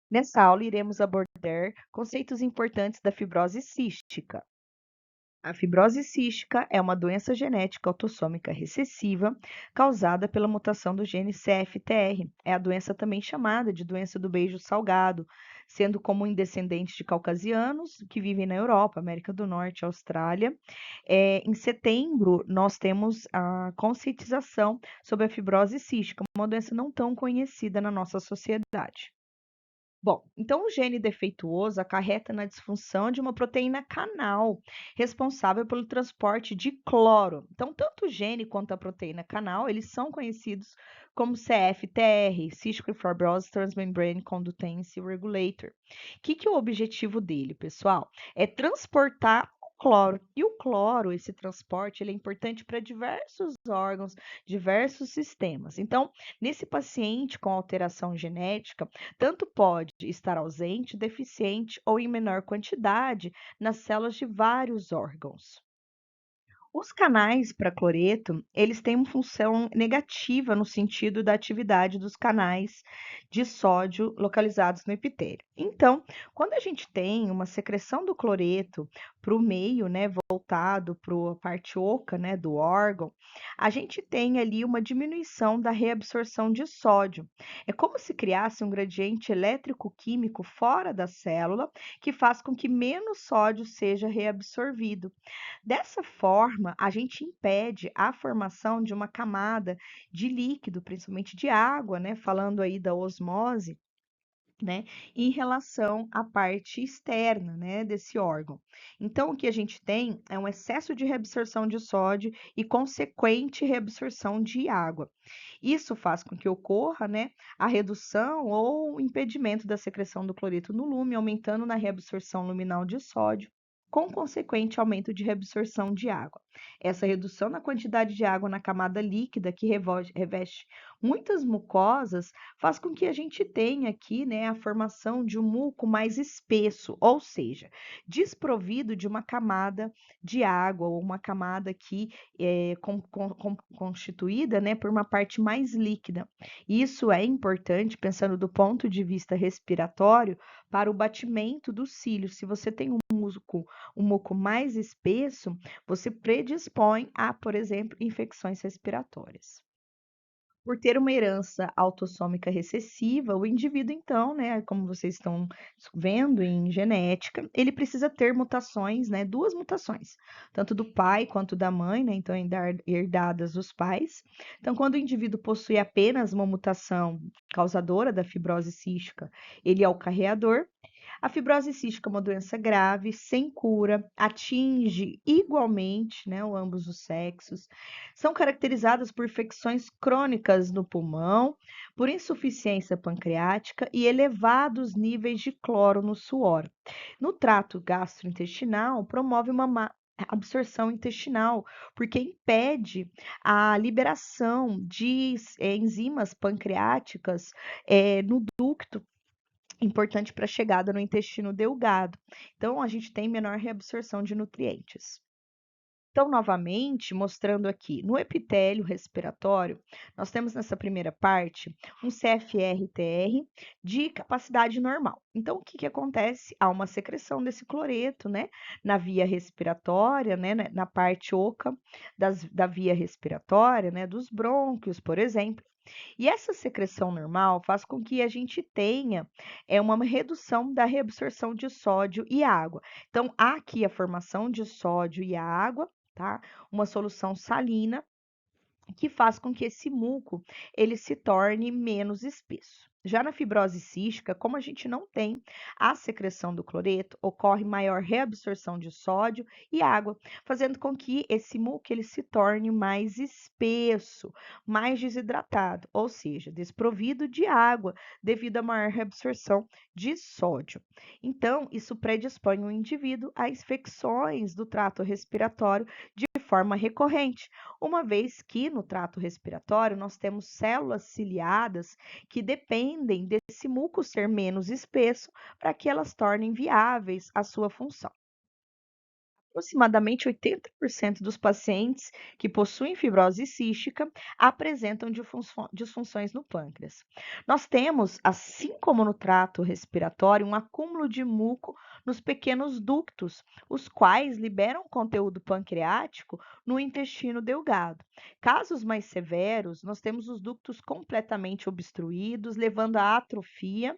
Nessa aula, iremos abordar conceitos importantes da fibrose cística. A fibrose cística é uma doença genética autossômica recessiva causada pela mutação do gene CFTR. É a doença também chamada de doença do beijo salgado, sendo comum em descendentes de caucasianos que vivem na Europa, América do Norte, Austrália. Em setembro, nós temos a conscientização sobre a fibrose cística, uma doença não tão conhecida na nossa sociedade. Bom, então o gene defeituoso acarreta na disfunção de uma proteína canal, responsável pelo transporte de cloro. Então, tanto o gene quanto a proteína canal, eles são conhecidos como CFTR, Cystic Fibrosis Transmembrane Conductance Regulator. Que é o objetivo dele, pessoal? É transportar o cloro. E o cloro, esse transporte, ele é importante para diversos órgãos, diversos sistemas. Então, nesse paciente com alteração genética, tanto pode estar ausente, deficiente ou em menor quantidade nas células de vários órgãos. Os canais para cloreto, eles têm uma função negativa no sentido da atividade dos canais de sódio localizados no epitélio. Então, quando a gente tem uma secreção do cloreto para o meio, né, voltado para a parte oca, né, do órgão, a gente tem ali uma diminuição da reabsorção de sódio. É como se criasse um gradiente elétrico-químico fora da célula que faz com que menos sódio seja reabsorvido. Dessa forma, a gente impede a formação de uma camada de líquido, principalmente de água, né? Falando aí da osmose, né, em relação à parte externa, né, desse órgão. Então, o que a gente tem é um excesso de reabsorção de sódio e consequente reabsorção de água. Isso faz com que ocorra, né, a redução ou o impedimento da secreção do cloreto no lume, aumentando na reabsorção luminal de sódio, com consequente aumento de reabsorção de água. Essa redução na quantidade de água na camada líquida que reveste muitas mucosas faz com que a gente tenha aqui, né, a formação de um muco mais espesso, ou seja, desprovido de uma camada de água ou uma camada aqui constituída, né, por uma parte mais líquida. Isso é importante pensando do ponto de vista respiratório para o batimento dos cílios. Se você tem um muco mais espesso, você predispõe a, por exemplo, infecções respiratórias. Por ter uma herança autossômica recessiva, o indivíduo, então, né, como vocês estão vendo em genética, ele precisa ter mutações, né, duas mutações, tanto do pai quanto da mãe, né, então herdadas dos pais. Então, quando o indivíduo possui apenas uma mutação causadora da fibrose cística, ele é o carreador. A fibrose cística é uma doença grave, sem cura, atinge igualmente, né, ambos os sexos. São caracterizadas por infecções crônicas no pulmão, por insuficiência pancreática e elevados níveis de cloro no suor. No trato gastrointestinal, promove uma má absorção intestinal, porque impede a liberação de enzimas pancreáticas no ducto importante para a chegada no intestino delgado. Então, a gente tem menor reabsorção de nutrientes. Então, novamente, mostrando aqui, no epitélio respiratório, nós temos nessa primeira parte um CFRTR de capacidade normal. Então, o que acontece? Há uma secreção desse cloreto, né, na via respiratória, né, na parte oca da via respiratória, né, dos brônquios, por exemplo. E essa secreção normal faz com que a gente tenha uma redução da reabsorção de sódio e água. Então, há aqui a formação de sódio e água, tá? Uma solução salina que faz com que esse muco ele se torne menos espesso. Já na fibrose cística, como a gente não tem a secreção do cloreto, ocorre maior reabsorção de sódio e água, fazendo com que esse muco ele se torne mais espesso, mais desidratado, ou seja, desprovido de água devido à maior reabsorção de sódio. Então, isso predispõe o indivíduo a infecções do trato respiratório de forma recorrente, uma vez que no trato respiratório nós temos células ciliadas que dependem desse muco ser menos espesso para que elas tornem viáveis a sua função. aproximadamente 80% dos pacientes que possuem fibrose cística apresentam disfunções no pâncreas. Nós temos, assim como no trato respiratório, um acúmulo de muco nos pequenos ductos, os quais liberam conteúdo pancreático no intestino delgado. Casos mais severos, nós temos os ductos completamente obstruídos, levando à atrofia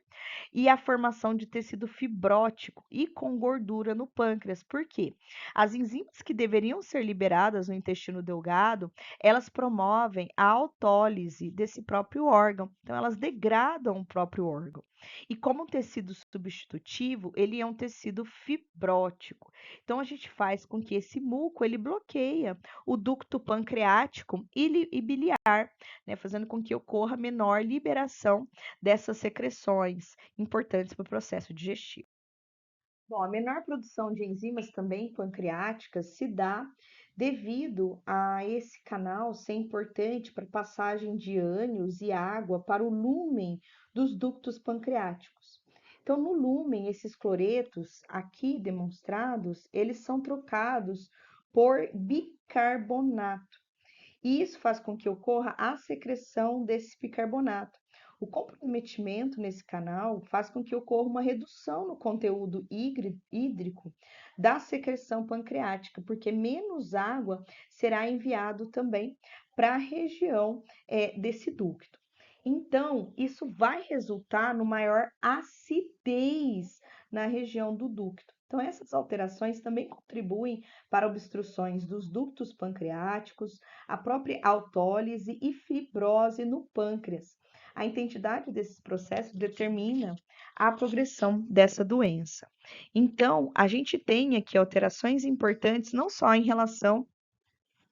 e a formação de tecido fibrótico e com gordura no pâncreas. Por quê? As enzimas que deveriam ser liberadas no intestino delgado, elas promovem a autólise desse próprio órgão. Então, elas degradam o próprio órgão. E como tecido substitutivo, ele é um tecido fibrótico. Então, a gente faz com que esse muco, ele bloqueia o ducto pancreático e biliar, né, fazendo com que ocorra menor liberação dessas secreções importantes para o processo digestivo. Bom, a menor produção de enzimas também pancreáticas se dá devido a esse canal ser importante para a passagem de ânions e água para o lúmen dos ductos pancreáticos. Então, no lúmen, esses cloretos aqui demonstrados, eles são trocados por bicarbonato. E isso faz com que ocorra a secreção desse bicarbonato. O comprometimento nesse canal faz com que ocorra uma redução no conteúdo hídrico da secreção pancreática, porque menos água será enviado também para a região desse ducto. Então, isso vai resultar no maior acidez na região do ducto. Então, essas alterações também contribuem para obstruções dos ductos pancreáticos, a própria autólise e fibrose no pâncreas. A intensidade desses processos determina a progressão dessa doença. Então, a gente tem aqui alterações importantes, não só em relação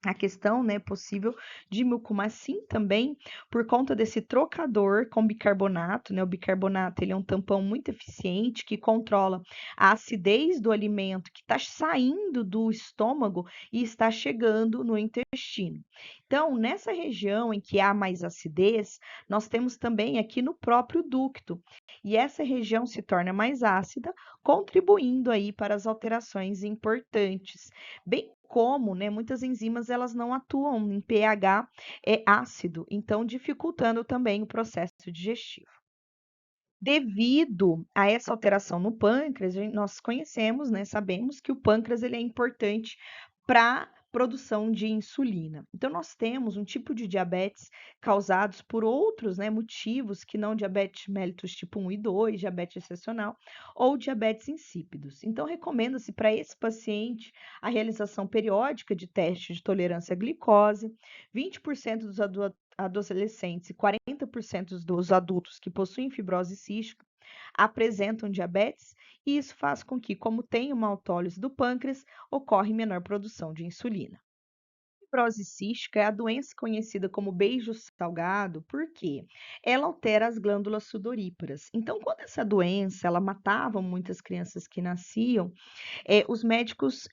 a questão, né, possível de mucomacin também, por conta desse trocador com bicarbonato, né? O bicarbonato, ele é um tampão muito eficiente que controla a acidez do alimento que está saindo do estômago e está chegando no intestino. Então, nessa região em que há mais acidez, nós temos também aqui no próprio ducto, e essa região se torna mais ácida, contribuindo aí para as alterações importantes, bem como, né, muitas enzimas elas não atuam em pH ácido, então dificultando também o processo digestivo. Devido a essa alteração no pâncreas, nós conhecemos, né, sabemos que o pâncreas ele é importante para produção de insulina. Então, nós temos um tipo de diabetes causados por outros, né, motivos que não diabetes mellitus tipo 1 e 2, diabetes gestacional ou diabetes insípidos. Então, recomenda-se para esse paciente a realização periódica de testes de tolerância à glicose. 20% dos adolescentes e 40% dos adultos que possuem fibrose cística apresentam diabetes, e isso faz com que, como tem uma autólise do pâncreas, ocorre menor produção de insulina. Fibrose cística é a doença conhecida como beijo salgado, porque ela altera as glândulas sudoríparas. Então, quando essa doença ela matava muitas crianças que nasciam, os médicos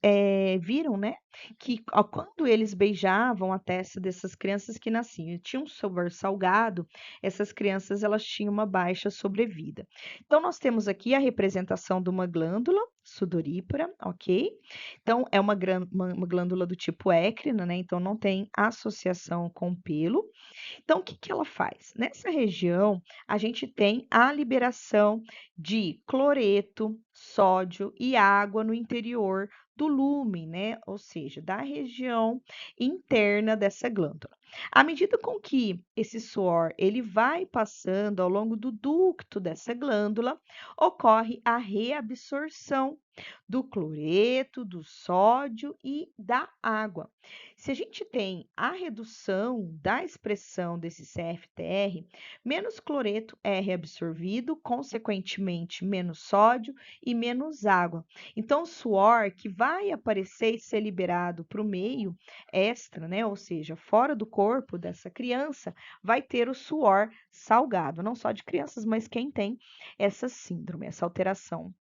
viram, né, que quando eles beijavam a testa dessas crianças que nasciam e tinham um sabor salgado, essas crianças elas tinham uma baixa sobrevida. Então, nós temos aqui a representação de uma glândula sudorípara, ok? Então, é uma glândula do tipo écrina, né? Então, não tem associação com pelo. Então, o que que ela faz? Nessa região, a gente tem a liberação de cloreto, sódio e água no interior do lúmen, né? Ou seja, da região interna dessa glândula. À medida com que esse suor ele vai passando ao longo do ducto dessa glândula, ocorre a reabsorção do cloreto, do sódio e da água. Se a gente tem a redução da expressão desse CFTR, menos cloreto é reabsorvido, consequentemente, menos sódio e menos água. Então, o suor que vai aparecer e ser liberado para o meio extra, né? Ou seja, fora do corpo dessa criança, vai ter o suor salgado, não só de crianças, mas quem tem essa síndrome, essa alteração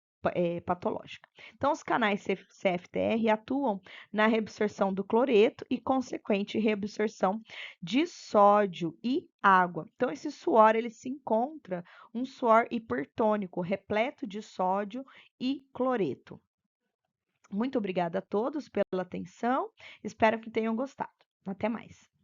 patológica. Então, os canais CFTR atuam na reabsorção do cloreto e consequente reabsorção de sódio e água. Então, esse suor ele se encontra um suor hipertônico, repleto de sódio e cloreto. Muito obrigada a todos pela atenção, espero que tenham gostado. Até mais.